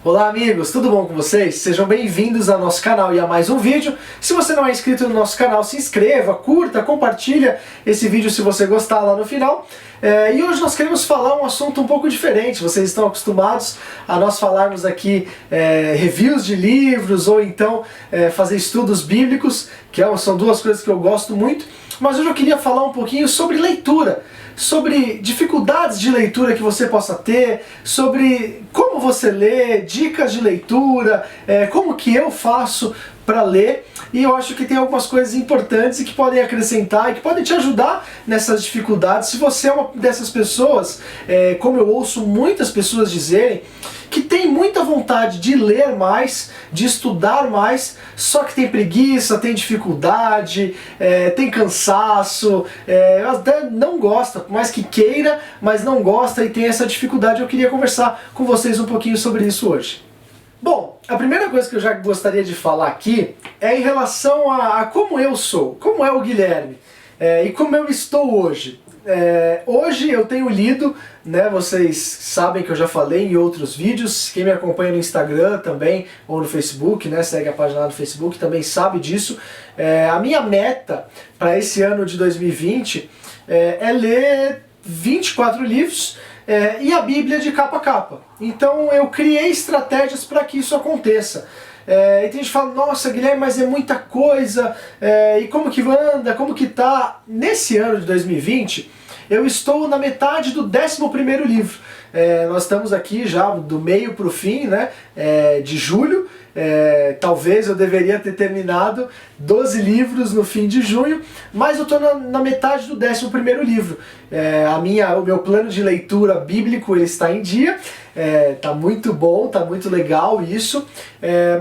Olá amigos, tudo bom com vocês? Sejam bem-vindos ao nosso canal e a mais um vídeo. Se você não é inscrito no nosso canal, se inscreva, curta, compartilha esse vídeo se você gostar lá no final. E hoje nós queremos falar um assunto um pouco diferente. Vocês estão acostumados a nós falarmos aqui reviews de livros ou então fazer estudos bíblicos, que são duas coisas que eu gosto muito. Mas hoje eu queria falar um pouquinho sobre leitura, sobre dificuldades de leitura que você possa ter, sobre como você lê, dicas de leitura, como que eu faço para ler. E eu acho que tem algumas coisas importantes e que podem acrescentar e que podem te ajudar nessas dificuldades. Se você é uma dessas pessoas, como eu ouço muitas pessoas dizerem, que tem muita vontade de ler mais, de estudar mais, só que tem preguiça, tem dificuldade, tem cansaço, até não gosta, por mais que queira, mas não gosta e tem essa dificuldade. Eu queria conversar com vocês um pouquinho sobre isso hoje. Bom, a primeira coisa que eu já gostaria de falar aqui é em relação a como eu sou, como é o Guilherme, e como eu estou hoje. Hoje eu tenho lido, né, vocês sabem que eu já falei em outros vídeos, quem me acompanha no Instagram também, ou no Facebook, né, segue a página lá no Facebook, também sabe disso. A minha meta para esse ano de 2020 é ler 24 livros, e a Bíblia de capa a capa. Então eu criei estratégias para que isso aconteça. E tem gente que fala, nossa Guilherme, mas é muita coisa, e como que anda, como que tá? Nesse ano de 2020, eu estou na metade do 11º livro. Nós estamos aqui já do meio para o fim, né, de julho. Talvez eu deveria ter terminado 12 livros no fim de junho, mas eu estou na metade do 11º livro. O meu plano de leitura bíblico ele está em dia, tá muito bom, tá muito legal isso,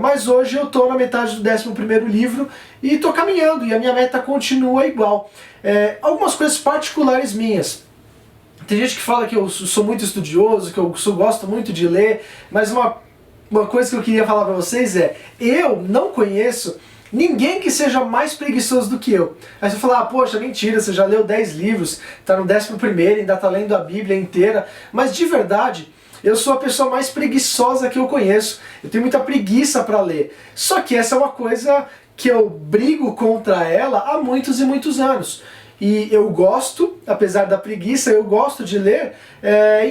mas hoje eu estou na metade do 11º livro e estou caminhando e a minha meta continua igual. Algumas coisas particulares minhas. Tem gente que fala que eu sou muito estudioso, que eu gosto muito de ler, mas uma coisa que eu queria falar pra vocês eu não conheço ninguém que seja mais preguiçoso do que eu. Aí você fala, poxa, mentira, você já leu 10 livros, tá no 11º, ainda tá lendo a Bíblia inteira, mas de verdade, eu sou a pessoa mais preguiçosa que eu conheço. Eu tenho muita preguiça pra ler. Só que essa é uma coisa que eu brigo contra ela há muitos e muitos anos. E eu gosto, apesar da preguiça, eu gosto de ler,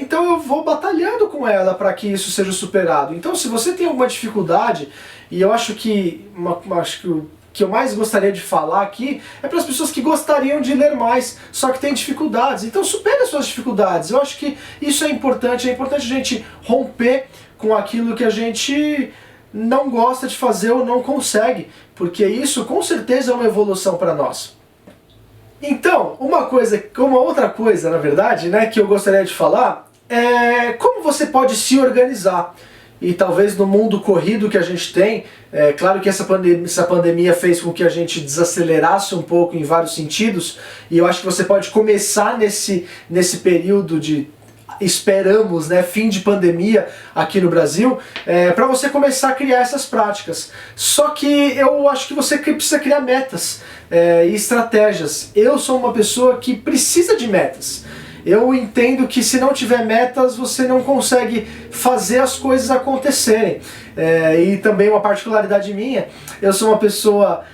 então eu vou batalhando com ela para que isso seja superado. Então se você tem alguma dificuldade, e eu acho que o que eu mais gostaria de falar aqui é para as pessoas que gostariam de ler mais, só que têm dificuldades. Então supere as suas dificuldades. Eu acho que isso é importante a gente romper com aquilo que a gente não gosta de fazer ou não consegue, porque isso com certeza é uma evolução para nós. Então, uma outra coisa, na verdade, né, que eu gostaria de falar é como você pode se organizar. E talvez no mundo corrido que a gente tem, claro que essa pandemia fez com que a gente desacelerasse um pouco em vários sentidos, e eu acho que você pode começar nesse período de, esperamos, né, fim de pandemia aqui no Brasil, para você começar a criar essas práticas. Só que eu acho que você precisa criar metas e estratégias. Eu sou uma pessoa que precisa de metas. Eu entendo que se não tiver metas, você não consegue fazer as coisas acontecerem. E também uma particularidade minha, eu sou uma pessoa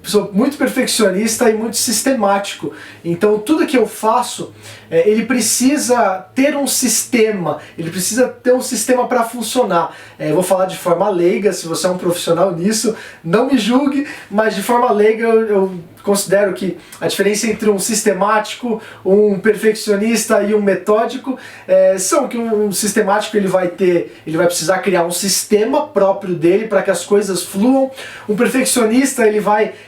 sou muito perfeccionista e muito sistemático. Então tudo que eu faço, ele precisa ter um sistema, ele precisa ter um sistema para funcionar. Eu vou falar de forma leiga, se você é um profissional nisso, não me julgue, mas de forma leiga eu considero que a diferença entre um sistemático, um perfeccionista e um metódico são que um sistemático ele vai precisar criar um sistema próprio dele para que as coisas fluam. Um perfeccionista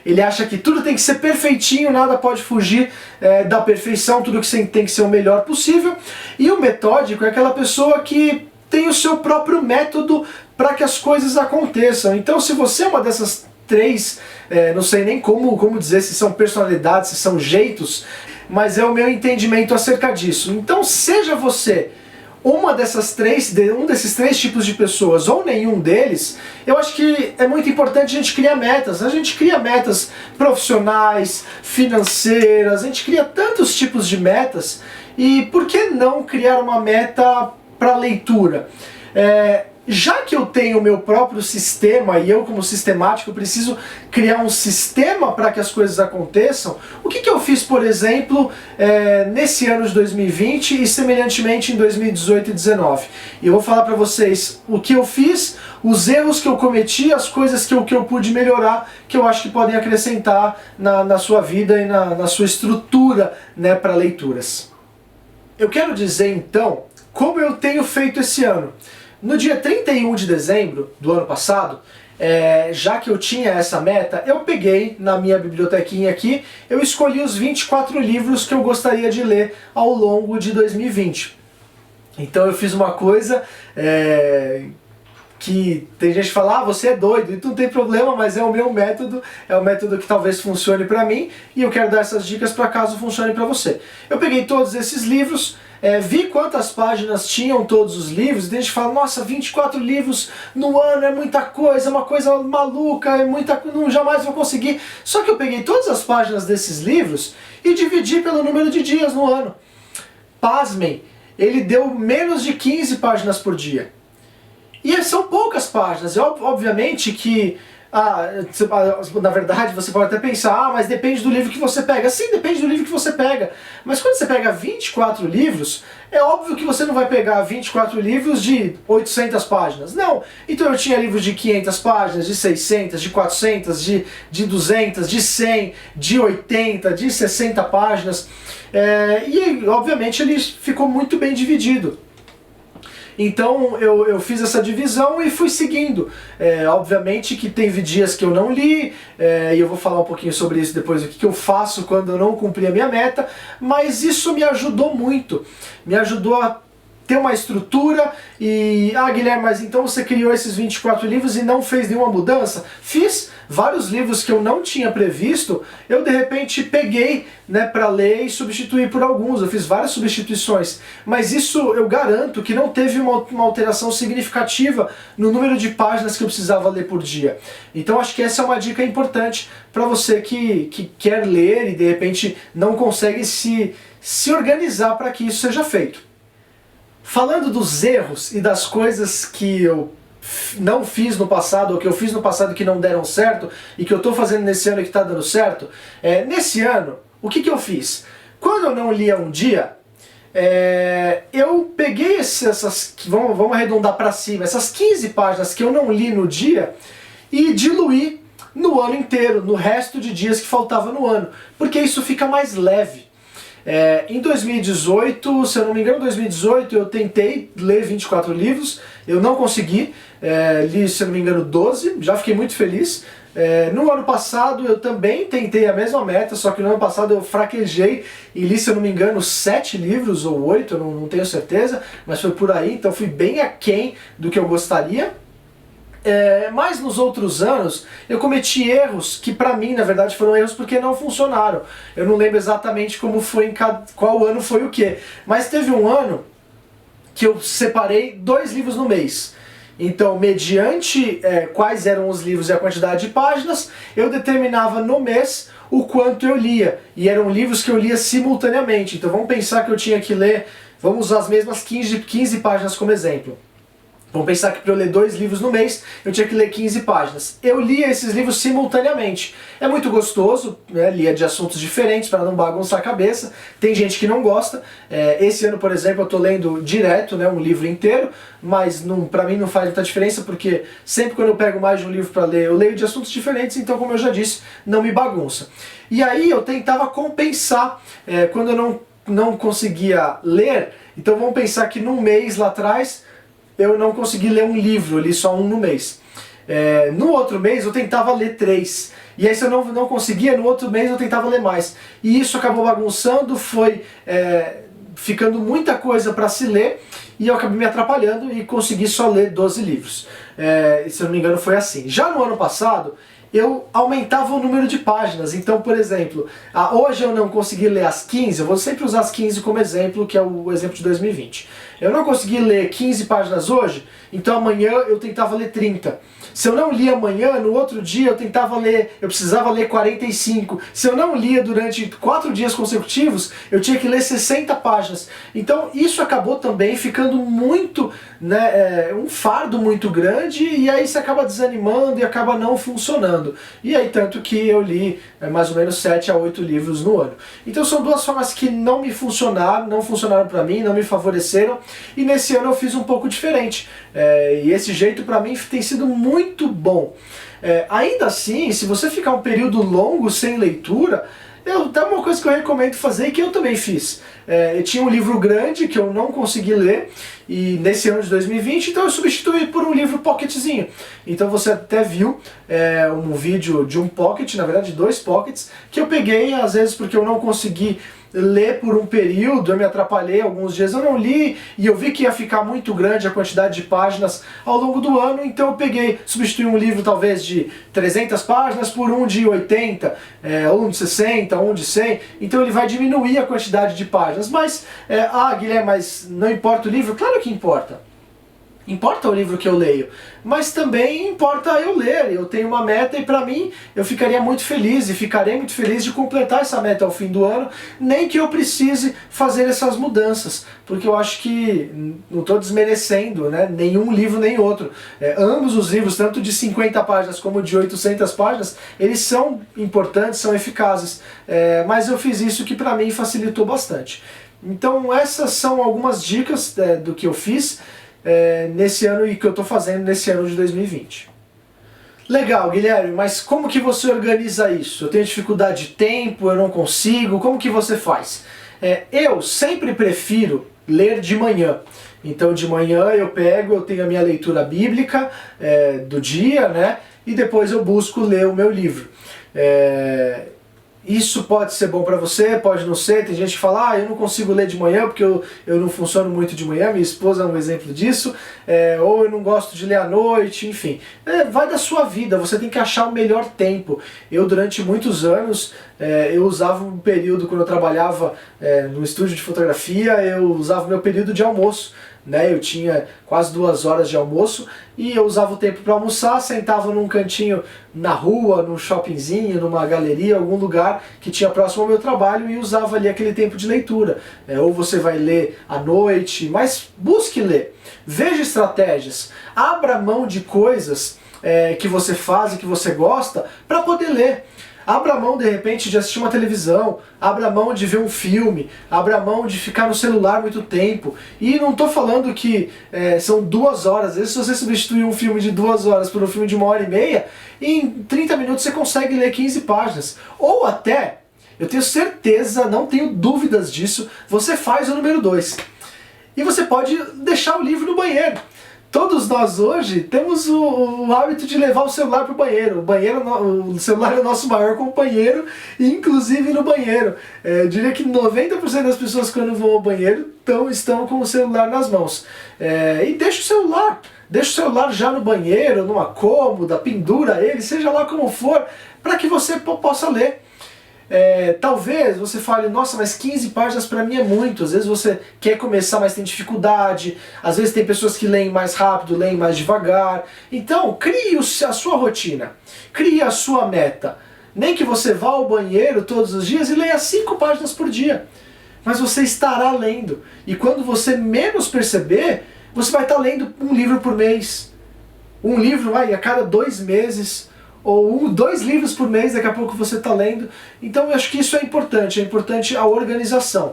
ele acha que tudo tem que ser perfeitinho, nada pode fugir da perfeição, tudo que tem que ser o melhor possível. E o metódico é aquela pessoa que tem o seu próprio método para que as coisas aconteçam. Então se você é uma dessas três, não sei nem como dizer, se são personalidades, se são jeitos, mas é o meu entendimento acerca disso. Então seja você um desses três tipos de pessoas ou nenhum deles, eu acho que é muito importante a gente criar metas. A gente cria metas profissionais, financeiras, a gente cria tantos tipos de metas, e por que não criar uma meta para leitura? já que eu tenho o meu próprio sistema e eu como sistemático preciso criar um sistema para que as coisas aconteçam, o que eu fiz, por exemplo, nesse ano de 2020 e semelhantemente em 2018 e 2019? E eu vou falar para vocês o que eu fiz, os erros que eu cometi, as coisas que eu pude melhorar, que eu acho que podem acrescentar na sua vida e na sua estrutura, né, para leituras. Eu quero dizer então como eu tenho feito esse ano. No dia 31 de dezembro do ano passado, já que eu tinha essa meta, eu peguei na minha bibliotequinha aqui, eu escolhi os 24 livros que eu gostaria de ler ao longo de 2020. Então eu fiz uma coisa que tem gente que fala, você é doido, e não tem problema, mas é o meu método, é o método que talvez funcione pra mim, e eu quero dar essas dicas para caso funcione pra você. Eu peguei todos esses livros, vi quantas páginas tinham todos os livros, e tem gente que fala, nossa, 24 livros no ano é muita coisa, uma coisa maluca, não, jamais vou conseguir. Só que eu peguei todas as páginas desses livros e dividi pelo número de dias no ano. Pasmem, ele deu menos de 15 páginas por dia. E são poucas páginas, e obviamente que, na verdade você pode até pensar, mas depende do livro que você pega. Sim, depende do livro que você pega, mas quando você pega 24 livros, é óbvio que você não vai pegar 24 livros de 800 páginas, não. Então eu tinha livros de 500 páginas, de 600, de 400, de 200, de 100, de 80, de 60 páginas, e obviamente ele ficou muito bem dividido. Então eu fiz essa divisão e fui seguindo. Obviamente que teve dias que eu não li, e eu vou falar um pouquinho sobre isso depois, o que eu faço quando eu não cumpri a minha meta, mas isso me ajudou muito. Me ajudou a ter uma estrutura e... Guilherme, mas então você criou esses 24 livros e não fez nenhuma mudança? Fiz vários livros que eu não tinha previsto, eu de repente peguei, né, para ler e substituir por alguns, eu fiz várias substituições, mas isso eu garanto que não teve uma alteração significativa no número de páginas que eu precisava ler por dia. Então acho que essa é uma dica importante para você que quer ler e de repente não consegue se organizar para que isso seja feito. Falando dos erros e das coisas que eu não fiz no passado, ou que eu fiz no passado que não deram certo, e que eu estou fazendo nesse ano e que está dando certo, nesse ano, o que eu fiz? Quando eu não lia um dia, eu peguei vamos arredondar para cima, essas 15 páginas que eu não li no dia, e diluí no ano inteiro, no resto de dias que faltava no ano, porque isso fica mais leve. Em 2018, se eu não me engano, em 2018 eu tentei ler 24 livros, eu não consegui, li, se eu não me engano, 12, já fiquei muito feliz. No ano passado eu também tentei a mesma meta, só que no ano passado eu fraquejei e li, se eu não me engano, 7 livros ou 8, eu não tenho certeza, mas foi por aí, então fui bem aquém do que eu gostaria. Mas nos outros anos eu cometi erros que pra mim na verdade foram erros porque não funcionaram. Eu não lembro exatamente como foi qual ano foi o que, mas teve um ano que eu separei 2 livros no mês. Então, mediante quais eram os livros e a quantidade de páginas, eu determinava no mês o quanto eu lia. E eram livros que eu lia simultaneamente. Então vamos pensar que eu tinha que ler, vamos usar as mesmas 15 páginas como exemplo. Vamos pensar que para eu ler 2 livros no mês, eu tinha que ler 15 páginas. Eu lia esses livros simultaneamente. É muito gostoso, né? Lia de assuntos diferentes para não bagunçar a cabeça. Tem gente que não gosta. Esse ano, por exemplo, eu estou lendo direto, né, um livro inteiro, mas para mim não faz muita diferença, porque sempre quando eu pego mais de um livro para ler, eu leio de assuntos diferentes, então, como eu já disse, não me bagunça. E aí eu tentava compensar quando eu não conseguia ler. Então vamos pensar que num mês lá atrás, eu não consegui ler um livro, eu li só um no mês. No outro mês eu tentava ler 3. E aí se eu não conseguia, no outro mês eu tentava ler mais. E isso acabou bagunçando, foi ficando muita coisa para se ler, e eu acabei me atrapalhando e consegui só ler 12 livros. Se eu não me engano foi assim. Já no ano passado, eu aumentava o número de páginas. Então, por exemplo, hoje eu não consegui ler as 15, eu vou sempre usar as 15 como exemplo, que é o exemplo de 2020. Eu não consegui ler 15 páginas hoje, então amanhã eu tentava ler 30. Se eu não lia amanhã, no outro dia eu precisava ler 45. Se eu não lia durante 4 dias consecutivos, eu tinha que ler 60 páginas. Então isso acabou também ficando muito, né, um fardo muito grande, e aí você acaba desanimando e acaba não funcionando. E aí tanto que eu li mais ou menos 7 a 8 livros no ano. Então são duas formas que não me funcionaram, não funcionaram pra mim, não me favoreceram, e nesse ano eu fiz um pouco diferente. E esse jeito pra mim tem sido muito bom. Ainda assim, se você ficar um período longo sem leitura, tem uma coisa que eu recomendo fazer e que eu também fiz. Eu tinha um livro grande que eu não consegui ler e nesse ano de 2020, então eu substituí por um livro pocketzinho. Então você até viu um vídeo de um pocket, na verdade 2 pockets, que eu peguei às vezes porque eu não consegui ler por um período, eu me atrapalhei alguns dias, eu não li e eu vi que ia ficar muito grande a quantidade de páginas ao longo do ano, então eu peguei, substituí um livro talvez de 300 páginas por um de 80, um de 60, um de 100, então ele vai diminuir a quantidade de páginas. Mas, Guilherme, mas não importa o livro? Claro que importa. Importa o livro que eu leio, mas também importa eu ler. Eu tenho uma meta e pra mim eu ficaria muito feliz e ficarei muito feliz de completar essa meta ao fim do ano, nem que eu precise fazer essas mudanças, porque eu acho que não estou desmerecendo, né, nenhum livro nem outro. Ambos os livros, tanto de 50 páginas como de 800 páginas, eles são importantes, são eficazes, mas eu fiz isso que pra mim facilitou bastante. Então essas são algumas dicas do que eu fiz nesse ano e que eu estou fazendo nesse ano de 2020. Legal, Guilherme, mas como que você organiza isso? Eu tenho dificuldade de tempo, eu não consigo, como que você faz? Eu sempre prefiro ler de manhã. Então de manhã eu tenho a minha leitura bíblica do dia, né? E depois eu busco ler o meu livro. Isso pode ser bom pra você, pode não ser. Tem gente que fala, eu não consigo ler de manhã porque eu não funciono muito de manhã, minha esposa é um exemplo disso, ou eu não gosto de ler à noite, enfim. Vai da sua vida, você tem que achar o melhor tempo. Eu durante muitos anos, eu usava um período, quando eu trabalhava no estúdio de fotografia, eu usava o meu período de almoço. Eu tinha quase 2 horas de almoço e eu usava o tempo para almoçar, sentava num cantinho na rua, num shoppingzinho, numa galeria, algum lugar que tinha próximo ao meu trabalho e usava ali aquele tempo de leitura. Ou você vai ler à noite, mas busque ler. Veja estratégias, abra mão de coisas que você faz e que você gosta para poder ler. Abra mão, de repente, de assistir uma televisão, abra mão de ver um filme, abra mão de ficar no celular muito tempo. E não estou falando que são 2 horas, às vezes se você substituir um filme de 2 horas por um filme de 1h30, em 30 minutos você consegue ler 15 páginas. Ou até, eu tenho certeza, não tenho dúvidas disso, você faz o número 2. E você pode deixar o livro no banheiro. Todos nós hoje temos o hábito de levar o celular para o banheiro. O celular é o nosso maior companheiro, inclusive no banheiro. Eu diria que 90% das pessoas quando vão ao banheiro estão com o celular nas mãos. E deixa o celular já no banheiro, numa cômoda, pendura ele, seja lá como for, para que você possa ler. Talvez você fale, nossa, mas 15 páginas para mim é muito. Às vezes você quer começar, mas tem dificuldade. Às vezes tem pessoas que leem mais rápido, leem mais devagar. Então, crie a sua rotina, crie a sua meta. Nem que você vá ao banheiro todos os dias e leia 5 páginas por dia. Mas você estará lendo. E quando você menos perceber, você vai estar lendo um livro por mês. Um livro a cada 2 meses. Ou 2 livros por mês, daqui a pouco você está lendo. Então eu acho que isso é importante a organização.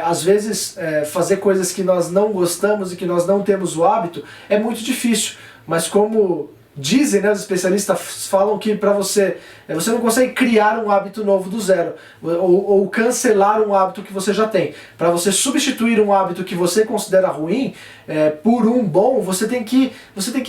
Às vezes fazer coisas que nós não gostamos e que nós não temos o hábito é muito difícil, mas como dizem, os especialistas falam que para você não consegue criar um hábito novo do zero, ou cancelar um hábito que você já tem. Para você substituir um hábito que você considera ruim por um bom, você tem que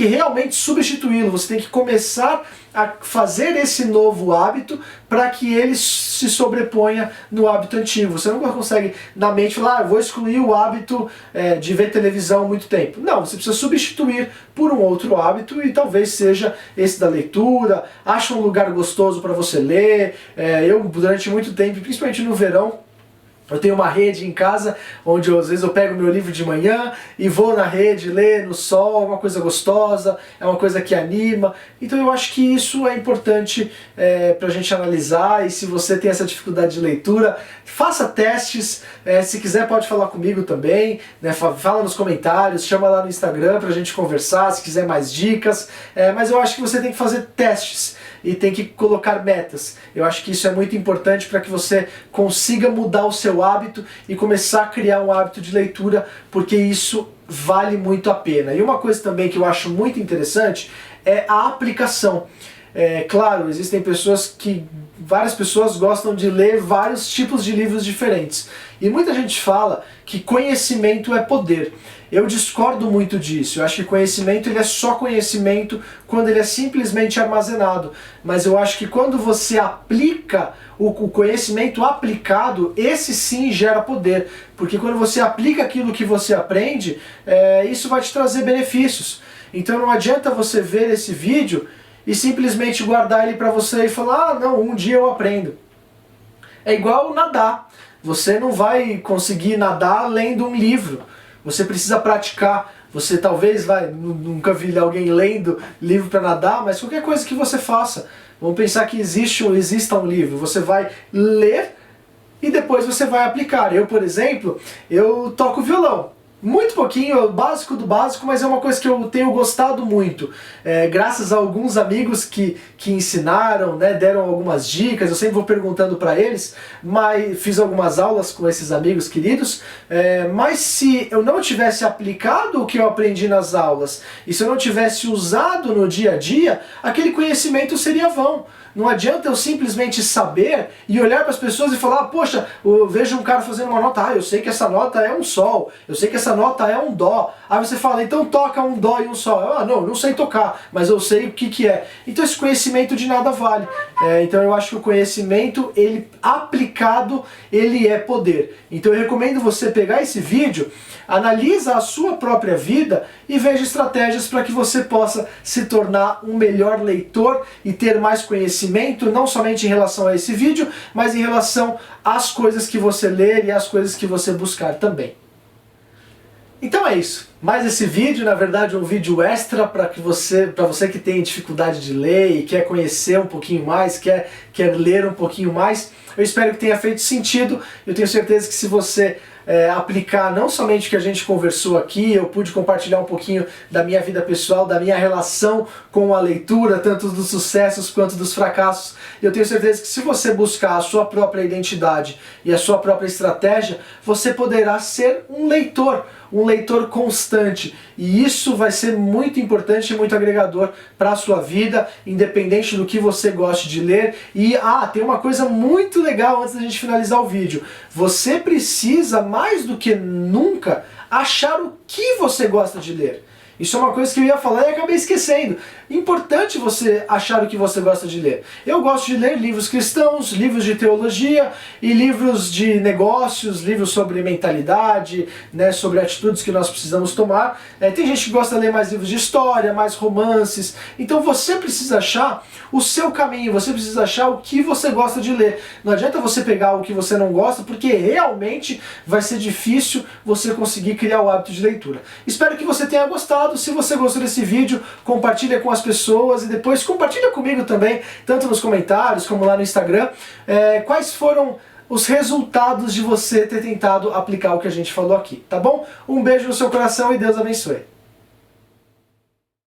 realmente substituí-lo, você tem que começar a fazer esse novo hábito para que ele se sobreponha no hábito antigo. Você nunca consegue na mente falar, eu vou excluir o hábito de ver televisão muito tempo. Não, você precisa substituir por um outro hábito e talvez seja esse da leitura. Acha um lugar gostoso para você ler. Eu durante muito tempo, principalmente no verão, Eu tenho uma rede em casa, onde às vezes eu pego meu livro de manhã e vou na rede ler no sol, é uma coisa gostosa, é uma coisa que anima. Então eu acho que isso é importante para a gente analisar, e se você tem essa dificuldade de leitura, faça testes, se quiser pode falar comigo também, né? Fala nos comentários, chama lá no Instagram para a gente conversar, se quiser mais dicas, mas eu acho que você tem que fazer testes e tem que colocar metas. Eu acho que isso é muito importante para que você consiga mudar o seu hábito e começar a criar um hábito de leitura, porque isso vale muito a pena. E uma coisa também que eu acho muito interessante é a aplicação. Claro, existem várias pessoas gostam de ler vários tipos de livros diferentes. E muita gente fala que conhecimento é poder. Eu discordo muito disso. Eu acho que conhecimento ele é só conhecimento quando ele é simplesmente armazenado. Mas eu acho que quando você aplica o conhecimento aplicado, esse sim gera poder. Porque quando você aplica aquilo que você aprende, isso vai te trazer benefícios. Então não adianta você ver esse vídeo e simplesmente guardar ele para você e falar, ah, não, um dia eu aprendo. É igual nadar. Você não vai conseguir nadar lendo um livro. Você precisa praticar. Você talvez nunca vi alguém lendo livro para nadar, mas qualquer coisa que você faça. Vamos pensar que exista um livro. Você vai ler e depois você vai aplicar. Eu, por exemplo, eu toco violão. Muito pouquinho, é o básico do básico, mas é uma coisa que eu tenho gostado muito. Graças a alguns amigos que ensinaram, né, deram algumas dicas, eu sempre vou perguntando para eles, mas fiz algumas aulas com esses amigos queridos, mas se eu não tivesse aplicado o que eu aprendi nas aulas, e se eu não tivesse usado no dia a dia, aquele conhecimento seria vão. Não adianta eu simplesmente saber e olhar para as pessoas e falar, poxa, eu vejo um cara fazendo uma nota, eu sei que essa nota é um sol, eu sei que essa nota é um dó. Aí você fala, então toca um dó e um sol. Não sei tocar, mas eu sei o que é. Então esse conhecimento de nada vale. Então eu acho que o conhecimento, ele aplicado, ele é poder. Então eu recomendo você pegar esse vídeo, analisa a sua própria vida e veja estratégias para que você possa se tornar um melhor leitor e ter mais conhecimento, não somente em relação a esse vídeo, mas em relação às coisas que você ler e às coisas que você buscar também. Então é isso. Mais esse vídeo, na verdade, é um vídeo extra para você que tem dificuldade de ler e quer conhecer um pouquinho mais, quer ler um pouquinho mais. Eu espero que tenha feito sentido. Eu tenho certeza que se você aplicar não somente o que a gente conversou aqui, eu pude compartilhar um pouquinho da minha vida pessoal, da minha relação com a leitura, tanto dos sucessos quanto dos fracassos. Eu tenho certeza que se você buscar a sua própria identidade e a sua própria estratégia, você poderá ser um leitor constante. E isso vai ser muito importante e muito agregador para a sua vida, independente do que você goste de ler. E tem uma coisa muito legal antes da gente finalizar o vídeo. Você precisa, mais do que nunca, achar o que você gosta de ler. Isso é uma coisa que eu ia falar e acabei esquecendo. Importante você achar o que você gosta de ler. Eu gosto de ler livros cristãos, livros de teologia e livros de negócios, livros sobre mentalidade, né, sobre atitudes que nós precisamos tomar. Tem gente que gosta de ler mais livros de história, mais romances. Então você precisa achar o seu caminho, você precisa achar o que você gosta de ler. Não adianta você pegar o que você não gosta, porque realmente vai ser difícil você conseguir criar o hábito de leitura. Espero que você tenha gostado. Se você gostou desse vídeo, compartilha com as pessoas e depois compartilha comigo também, tanto nos comentários como lá no Instagram, quais foram os resultados de você ter tentado aplicar o que a gente falou aqui, tá bom? Um beijo no seu coração e Deus abençoe.